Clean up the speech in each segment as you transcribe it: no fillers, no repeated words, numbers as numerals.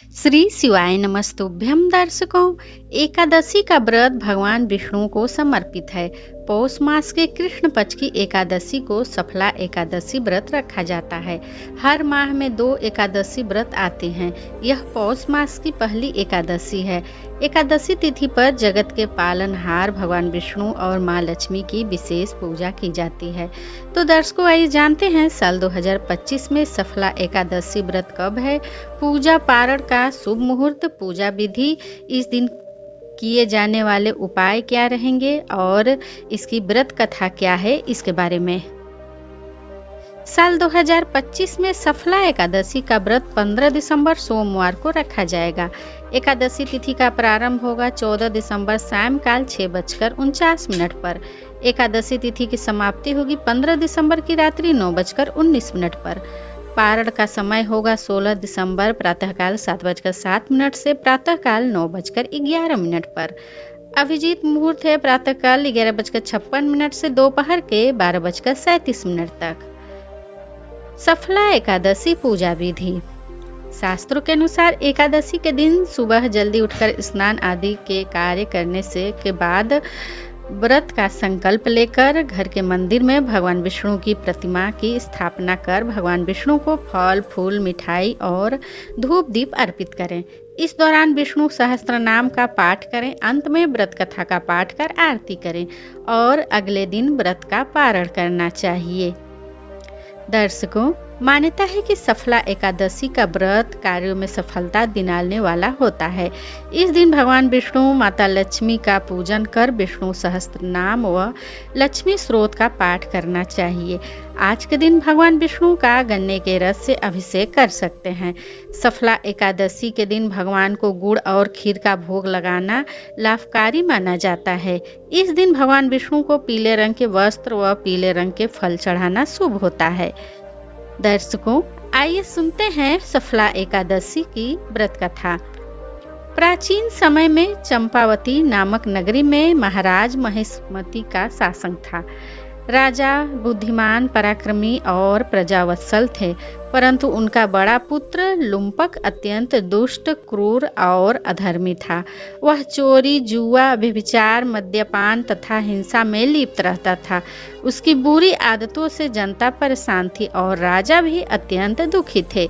श्री शिवाय नमस्तुभ्यम दर्शकों। एकादशी का व्रत भगवान विष्णु को समर्पित है। पौष मास के कृष्ण पक्ष की एकादशी को सफला एकादशी व्रत रखा जाता है। हर माह में 2 एकादशी व्रत आते हैं। यह पौष मास की पहली एकादशी है। एकादशी तिथि पर जगत के पालनहार भगवान विष्णु और माँ लक्ष्मी की विशेष पूजा की जाती है। तो दर्शकों, आइए जानते हैं साल 2025 में सफला एकादशी व्रत कब है, पूजा पारण का शुभ मुहूर्त, पूजा विधि, इस दिन किए जाने वाले उपाय क्या रहेंगे और इसकी व्रत कथा क्या है, इसके बारे में। साल 2025 में सफला एकादशी का व्रत 15 दिसंबर सोमवार को रखा जाएगा। एकादशी तिथि का प्रारंभ होगा 14 दिसंबर सायंकाल 6:49 पर। एकादशी तिथि की समाप्ति होगी 15 दिसंबर की रात्रि 9:19 पर। पारण का समय होगा 16 दिसंबर प्रातःकाल 7:07 से प्रातःकाल 9:11 पर। अभिजीत मुहूर्त है प्रातःकाल 11:56 से दोपहर के 12:37 तक। सफला एकादशी पूजा विधि। शास्त्रों के अनुसार एकादशी के दिन सुबह जल्दी उठकर स्नान आदि के कार्य करने से के बाद व्रत का संकल्प लेकर घर के मंदिर में भगवान विष्णु की प्रतिमा की स्थापना कर भगवान विष्णु को फल फूल मिठाई और धूप दीप अर्पित करें। इस दौरान विष्णु सहस्त्र नाम का पाठ करें। अंत में व्रत कथा का पाठ कर आरती करें और अगले दिन व्रत का पारण करना चाहिए। दर्शकों, मान्यता है कि सफला एकादशी का व्रत कार्यों में सफलता दिलाने वाला होता है। इस दिन भगवान विष्णु माता लक्ष्मी का पूजन कर विष्णु सहस्त्र नाम व लक्ष्मी स्रोत का पाठ करना चाहिए। आज के दिन भगवान विष्णु का गन्ने के रस से अभिषेक कर सकते हैं। सफला एकादशी के दिन भगवान को गुड़ और खीर का भोग लगाना लाभकारी माना जाता है। इस दिन भगवान विष्णु को पीले रंग के वस्त्र व पीले रंग के फल चढ़ाना शुभ होता है। दर्शकों, आइए सुनते हैं सफला एकादशी की व्रत कथा। प्राचीन समय में चंपावती नामक नगरी में महाराज महेशमती का शासन था। राजा बुद्धिमान, पराक्रमी और प्रजावत्सल थे, परंतु उनका बड़ा पुत्र लुम्पक अत्यंत दुष्ट, क्रूर और अधर्मी था। वह चोरी, जुआ, व्यभिचार, मद्यपान तथा हिंसा में लिप्त रहता था। उसकी बुरी आदतों से जनता परेशान थी और राजा भी अत्यंत दुखी थे।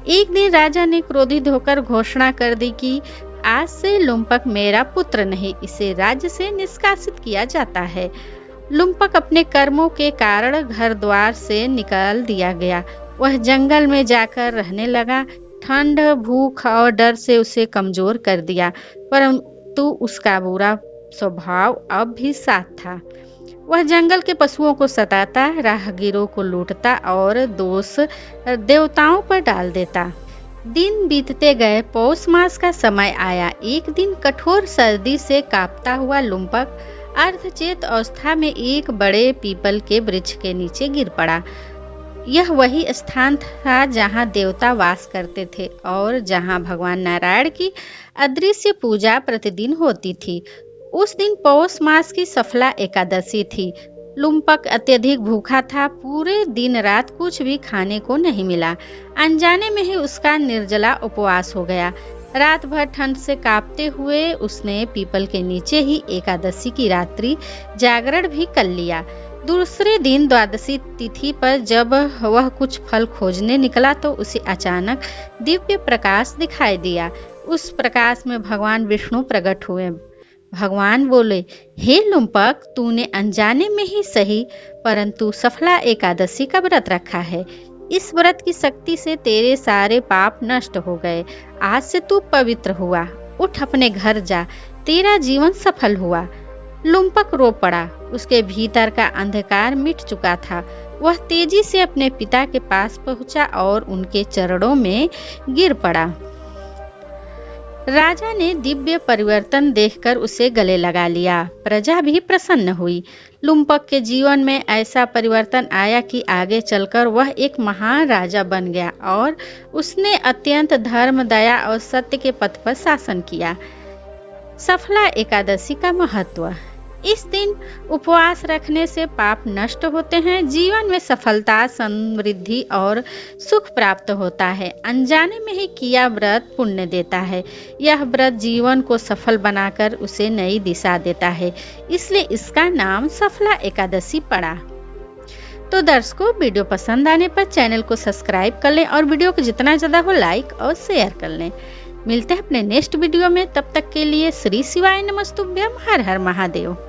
एक दिन राजा ने क्रोधित होकर घोषणा कर दी कि आज से लुम्पक मेरा पुत्र नहीं, इसे राज्य से निष्कासित किया जाता है। लुम्पक अपने कर्मों के कारण घर द्वार से निकाल दिया गया। वह जंगल में जाकर रहने लगा। ठंड, भूख और डर से उसे कमजोर कर दिया, परंतु उसका बुरा स्वभाव अब भी साथ था। वह जंगल के पशुओं को सताता, राहगीरों को लूटता और दोष देवताओं पर डाल देता। दिन बीतते गए। पौष मास का समय आया। एक दिन कठोर सर्दी से कांपता हुआ लुम्पक अर्धचेत अवस्था में एक बड़े पीपल के वृक्ष के नीचे गिर पड़ा। यह वही स्थान था जहां देवता वास करते थे और जहां भगवान नारायण की अदृश्य पूजा प्रतिदिन होती थी। उस दिन पौष मास की सफला एकादशी थी। लुम्पक अत्यधिक भूखा था। पूरे दिन रात कुछ भी खाने को नहीं मिला। अनजाने में ही उसका निर्जला उपवास हो गया। रात भर ठंड से कांपते हुए उसने पीपल के नीचे ही एकादशी की रात्रि जागरण भी कर लिया। दूसरे दिन द्वादशी तिथि पर जब वह कुछ फल खोजने निकला तो उसे अचानक दिव्य प्रकाश दिखाई दिया। उस प्रकाश में भगवान विष्णु प्रकट हुए। भगवान बोले, हे लुम्पक, तूने अनजाने में ही सही परंतु सफला एकादशी का व्रत रखा है। इस व्रत की शक्ति से तेरे सारे पाप नष्ट हो गए। आज से तू पवित्र हुआ। उठ अपने घर जा, तेरा जीवन सफल हुआ। लुम्पक रो पड़ा। उसके भीतर का अंधकार मिट चुका था। वह तेजी से अपने पिता के पास पहुंचा और उनके चरणों में गिर पड़ा। राजा ने दिव्य परिवर्तन देखकर उसे गले लगा लिया। प्रजा भी प्रसन्न हुई। लुम्पक के जीवन में ऐसा परिवर्तन आया कि आगे चलकर वह एक महान राजा बन गया और उसने अत्यंत धर्म, दया और सत्य के पथ पर शासन किया। सफला एकादशी का महत्व। इस दिन उपवास रखने से पाप नष्ट होते हैं, जीवन में सफलता, समृद्धि और सुख प्राप्त होता है। अनजाने में ही किया व्रत पुण्य देता है। यह व्रत जीवन को सफल बनाकर उसे नई दिशा देता है, इसलिए इसका नाम सफला एकादशी पड़ा। तो दर्शकों, वीडियो पसंद आने पर चैनल को सब्सक्राइब कर लें और वीडियो को जितना ज़्यादा हो लाइक और शेयर कर लें। मिलते हैं अपने नेक्स्ट वीडियो में, तब तक के लिए श्री शिवाय नमस्तुभ्यम। हर हर महादेव।